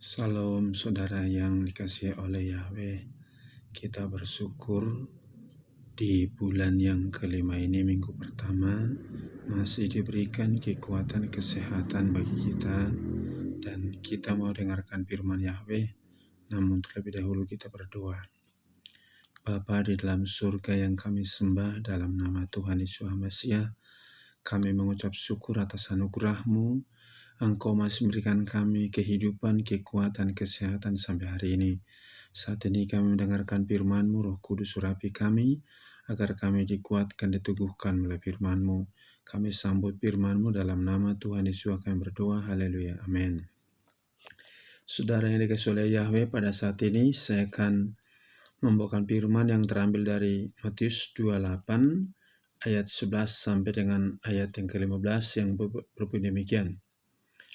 Salam saudara yang dikasihi oleh Yahweh. Kita bersyukur di bulan yang kelima ini, minggu pertama, masih diberikan kekuatan kesehatan bagi kita, dan kita mau dengarkan firman Yahweh. Namun terlebih dahulu kita berdoa. Bapa di dalam surga yang kami sembah, dalam nama Tuhan Yesus Mesias, kami mengucap syukur atas anugerah-Mu. Engkau masih memberikan kami kehidupan, kekuatan, kesehatan sampai hari ini. Saat ini kami mendengarkan firman-Mu, Roh Kudus surapi kami, agar kami dikuatkan, diteguhkan oleh firman-Mu. Kami sambut firman-Mu dalam nama Tuhan Yesus kami berdoa, haleluya, amin. Saudara yang dikasihi oleh Yahweh, pada saat ini saya akan membawakan firman yang terambil dari Matius 28, ayat 11 sampai dengan ayat yang ke-15 yang berbunyi demikian.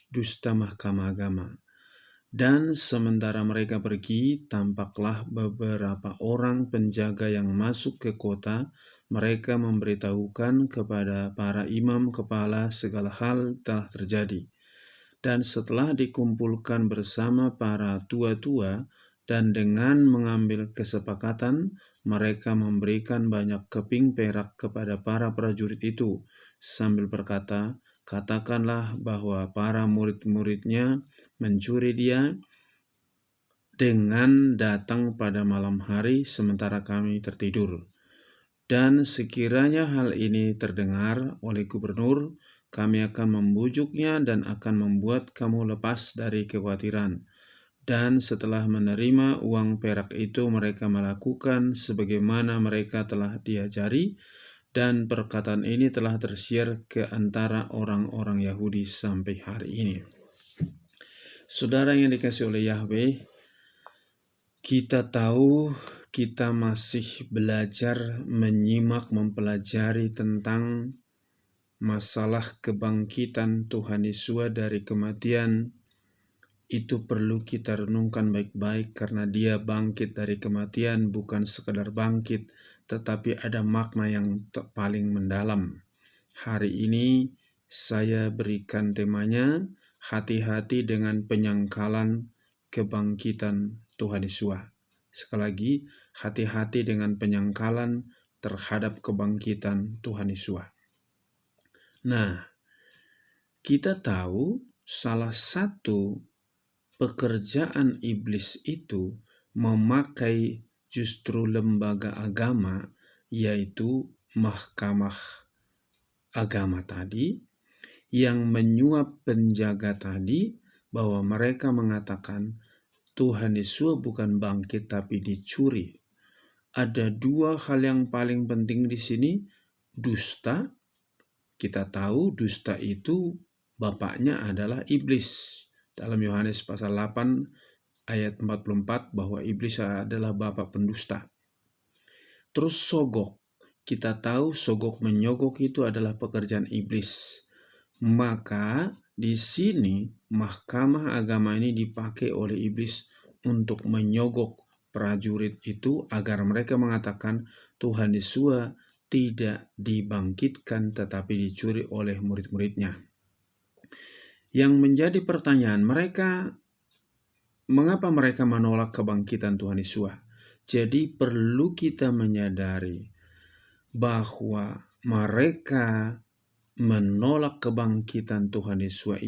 Dusta mahkamah agama. Dan sementara mereka pergi, tampaklah beberapa orang penjaga yang masuk ke kota. Mereka memberitahukan kepada para imam kepala segala hal telah terjadi. Dan setelah dikumpulkan bersama para tua-tua dan dengan mengambil kesepakatan, mereka memberikan banyak keping perak kepada para prajurit itu, sambil berkata, katakanlah bahwa para murid-muridnya mencuri dia dengan datang pada malam hari sementara kami tertidur. Dan sekiranya hal ini terdengar oleh gubernur, kami akan membujuknya dan akan membuat kamu lepas dari kekhawatiran. Dan setelah menerima uang perak itu, mereka melakukan sebagaimana mereka telah diajari, dan perkataan ini telah tersiar ke antara orang-orang Yahudi sampai hari ini. Saudara yang dikasihi oleh Yahweh, kita tahu kita masih belajar menyimak, mempelajari tentang masalah kebangkitan Tuhan Yesus dari kematian. Itu perlu kita renungkan baik-baik, karena dia bangkit dari kematian bukan sekadar bangkit, tetapi ada makna yang paling mendalam. Hari ini saya berikan temanya, hati-hati dengan penyangkalan kebangkitan Tuhan Yesus. Sekali lagi, hati-hati dengan penyangkalan terhadap kebangkitan Tuhan Yesus. Nah, kita tahu salah satu pekerjaan iblis itu memakai justru lembaga agama, yaitu mahkamah agama tadi, yang menyuap penjaga tadi, bahwa mereka mengatakan Tuhan Yesus bukan bangkit tapi dicuri. Ada dua hal yang paling penting di sini. Dusta, kita tahu dusta itu bapaknya adalah iblis. Dalam Yohanes pasal 8 ayat 44 bahwa iblis adalah bapa pendusta. Terus sogok. Kita tahu sogok menyogok itu adalah pekerjaan iblis. Maka di sini mahkamah agama ini dipakai oleh iblis untuk menyogok prajurit itu agar mereka mengatakan Tuhan Yesus tidak dibangkitkan tetapi dicuri oleh murid-muridnya. Yang menjadi pertanyaan mereka, mengapa mereka menolak kebangkitan Tuhan Yesus? Jadi perlu kita menyadari bahwa mereka menolak kebangkitan Tuhan Yesus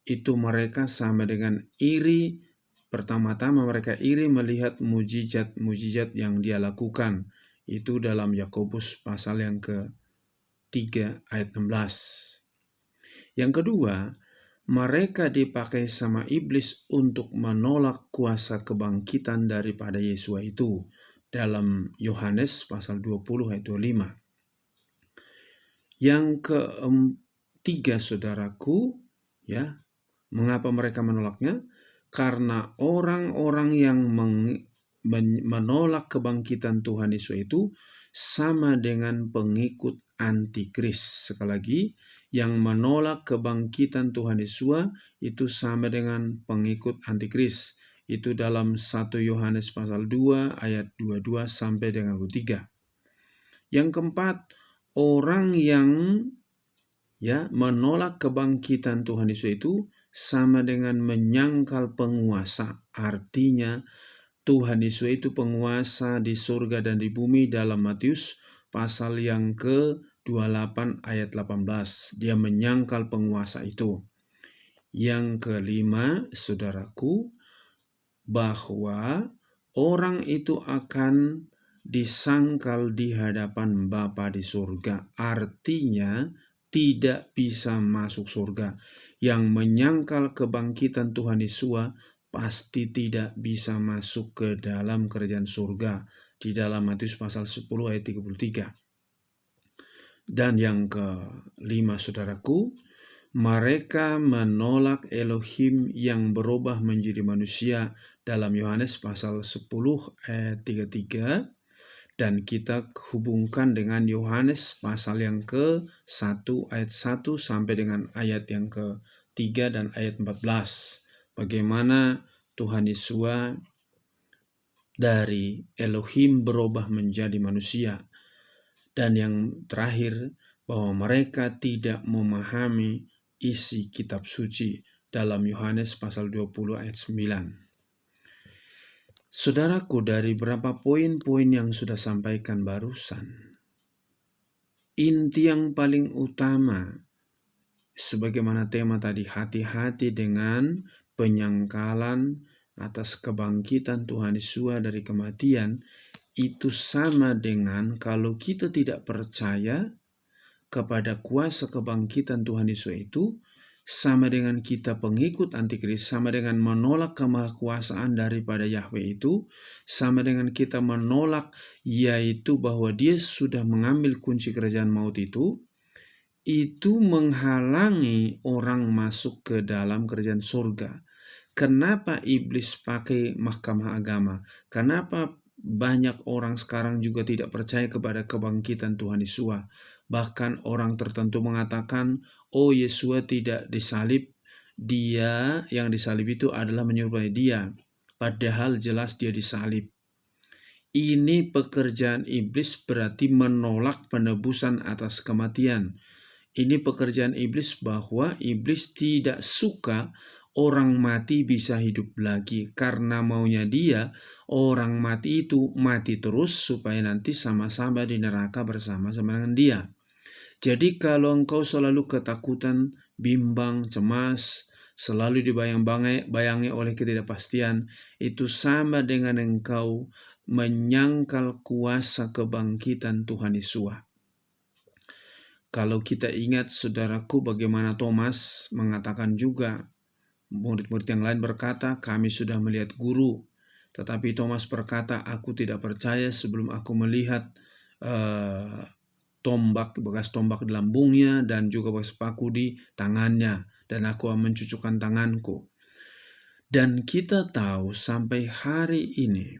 itu mereka sama dengan iri. Pertama-tama mereka iri melihat mujizat-mujizat yang dia lakukan. Itu dalam Yakobus pasal yang ke-3 ayat 16. Yang kedua, mereka dipakai sama iblis untuk menolak kuasa kebangkitan daripada Yesus itu. Dalam Yohanes pasal 20 ayat 25. Yang ketiga, saudaraku, ya, mengapa mereka menolaknya? Karena orang-orang yang menolak kebangkitan Tuhan Yesus itu sama dengan pengikut antikris. Sekali lagi, yang menolak kebangkitan Tuhan Yesus itu sama dengan pengikut antikris. Itu dalam 1 Yohanes pasal 2 ayat 22 sampai dengan 23. Yang keempat, orang yang menolak kebangkitan Tuhan Yesus itu sama dengan menyangkal penguasa. Artinya Tuhan Yesus itu penguasa di surga dan di bumi dalam Matius pasal yang ke-28 ayat 18. Dia menyangkal penguasa itu. Yang kelima, saudaraku, bahwa orang itu akan disangkal di hadapan Bapa di surga. Artinya tidak bisa masuk surga. Yang menyangkal kebangkitan Tuhan Yesus pasti tidak bisa masuk ke dalam kerajaan surga. Di dalam Matius pasal 10 ayat 33. Dan yang kelima, saudaraku, mereka menolak Elohim yang berubah menjadi manusia dalam Yohanes pasal 10 ayat 33. Dan kita hubungkan dengan Yohanes pasal yang ke-1 ayat 1 sampai dengan ayat yang ke-3 dan ayat 14. Bagaimana Tuhan Yesus dari Elohim berubah menjadi manusia. Dan yang terakhir, bahwa mereka tidak memahami isi kitab suci dalam Yohanes pasal 20 ayat 9. Saudaraku, dari berapa poin-poin yang sudah sampaikan barusan, inti yang paling utama, sebagaimana tema tadi, hati-hati dengan penyangkalan atas kebangkitan Tuhan Yesus dari kematian, itu sama dengan kalau kita tidak percaya kepada kuasa kebangkitan Tuhan Yesus itu, sama dengan kita pengikut antikris, sama dengan menolak kemahakuasaan daripada Yahweh itu, sama dengan kita menolak yaitu bahwa dia sudah mengambil kunci kerajaan maut itu menghalangi orang masuk ke dalam kerajaan surga. Kenapa iblis pakai mahkamah agama? Kenapa banyak orang sekarang juga tidak percaya kepada kebangkitan Tuhan Yesus? Bahkan orang tertentu mengatakan, oh Yesus tidak disalib, dia yang disalib itu adalah menyerupai dia. Padahal jelas dia disalib. Ini pekerjaan iblis, berarti menolak penebusan atas kematian. Ini pekerjaan iblis, bahwa iblis tidak suka orang mati bisa hidup lagi. Karena maunya dia, orang mati itu mati terus supaya nanti sama-sama di neraka bersama-sama dengan dia. Jadi kalau engkau selalu ketakutan, bimbang, cemas, selalu dibayang-bayangi oleh ketidakpastian, itu sama dengan engkau menyangkal kuasa kebangkitan Tuhan Yesus. Kalau kita ingat, saudaraku, bagaimana Thomas mengatakan juga, murid-murid yang lain berkata, kami sudah melihat guru. Tetapi Thomas berkata, aku tidak percaya sebelum aku melihat bekas tombak di lambungnya dan juga bekas paku di tangannya, dan aku mencucukkan tanganku. Dan kita tahu sampai hari ini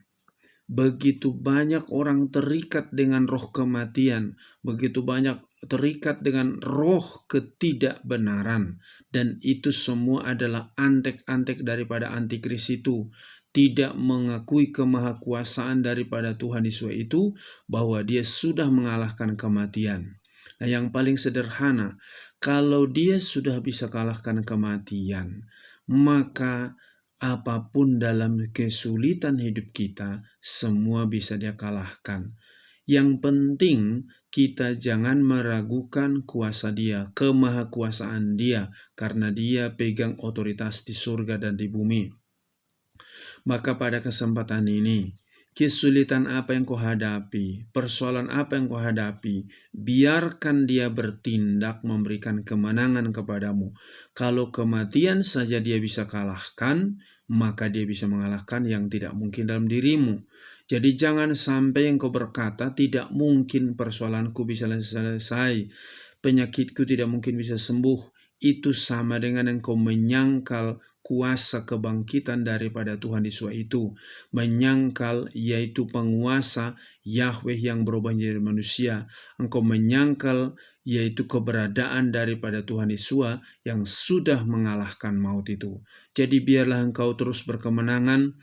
begitu banyak orang terikat dengan roh kematian, begitu banyak terikat dengan roh ketidakbenaran, dan itu semua adalah antek-antek daripada antikris itu. Tidak mengakui kemahakuasaan daripada Tuhan Yesus itu, bahwa dia sudah mengalahkan kematian. Nah, yang paling sederhana, kalau dia sudah bisa kalahkan kematian, maka apapun dalam kesulitan hidup kita, semua bisa dia kalahkan. Yang penting kita jangan meragukan kuasa dia, kemahakuasaan dia, karena dia pegang otoritas di surga dan di bumi. Maka pada kesempatan ini, kesulitan apa yang kau hadapi, persoalan apa yang kau hadapi, biarkan dia bertindak memberikan kemenangan kepadamu. Kalau kematian saja dia bisa kalahkan, maka dia bisa mengalahkan yang tidak mungkin dalam dirimu. Jadi jangan sampai engkau berkata, tidak mungkin persoalanku bisa selesai, penyakitku tidak mungkin bisa sembuh. Itu sama dengan engkau menyangkal kuasa kebangkitan daripada Tuhan Yesus itu. Menyangkal yaitu penguasa Yahweh yang berubah menjadi manusia. Engkau menyangkal yaitu keberadaan daripada Tuhan Yesus yang sudah mengalahkan maut itu. Jadi biarlah engkau terus berkemenangan.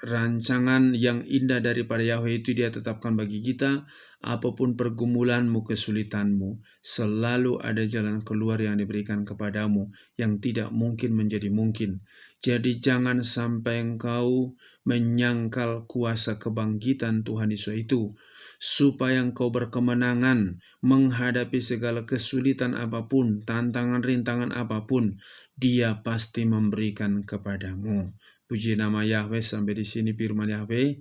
rancangan yang indah daripada Yahweh itu Dia tetapkan bagi kita. Apapun pergumulanmu, kesulitanmu, selalu ada jalan keluar yang diberikan kepadamu, yang tidak mungkin menjadi mungkin. Jadi jangan sampai engkau menyangkal kuasa kebangkitan Tuhan Yesus itu, supaya engkau berkemenangan menghadapi segala kesulitan apapun, tantangan rintangan apapun, Dia pasti memberikan kepadamu. Puji nama Yahweh. Sampai di sini firman Yahweh.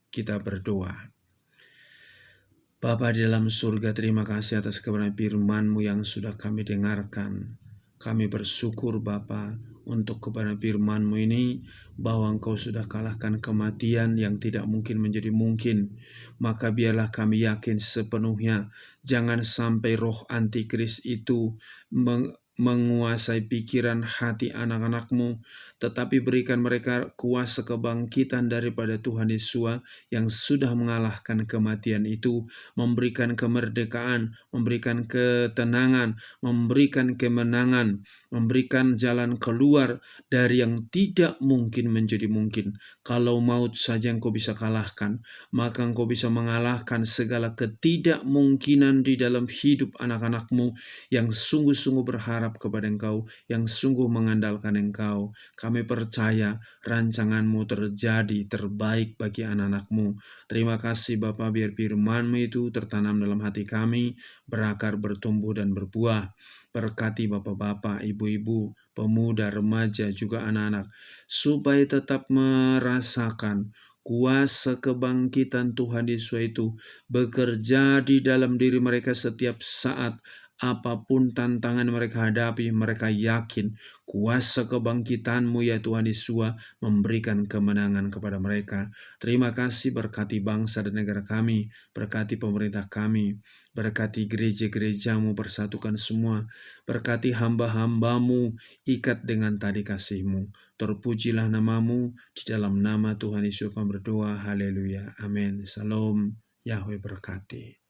Kita berdoa. Bapa di dalam surga, terima kasih atas kebenaran firman-Mu yang sudah kami dengarkan. Kami bersyukur Bapa untuk kebenaran firman-Mu ini, bahwa Engkau sudah kalahkan kematian yang tidak mungkin menjadi mungkin. Maka biarlah kami yakin sepenuhnya, jangan sampai roh antikris itu menguasai pikiran hati anak-anak-Mu, tetapi berikan mereka kuasa kebangkitan daripada Tuhan Yesus yang sudah mengalahkan kematian itu, memberikan kemerdekaan, memberikan ketenangan, memberikan kemenangan, memberikan jalan keluar dari yang tidak mungkin menjadi mungkin. Kalau maut saja Engkau bisa kalahkan, maka Engkau bisa mengalahkan segala ketidakmungkinan di dalam hidup anak-anak-Mu yang sungguh-sungguh berharap kepada Engkau, yang sungguh mengandalkan Engkau. Kami percaya rancangan-Mu terjadi terbaik bagi anak-anak-Mu. Terima kasih Bapa, biar firman-Mu itu tertanam dalam hati kami, berakar, bertumbuh, dan berbuah. Berkati bapak-bapak, ibu-ibu, pemuda, remaja, juga anak-anak, supaya tetap merasakan kuasa kebangkitan Tuhan Yesus itu bekerja di dalam diri mereka setiap saat. Apapun tantangan mereka hadapi, mereka yakin kuasa kebangkitan-Mu ya Tuhan Yesus memberikan kemenangan kepada mereka. Terima kasih, berkati bangsa dan negara kami, berkati pemerintah kami, berkati gereja-gereja-Mu, persatukan semua, berkati hamba-hamba-Mu, ikat dengan tali kasih-Mu. Terpujilah nama-Mu, di dalam nama Tuhan Yesus kami berdoa, haleluya, amin. Salam, Yahweh berkati.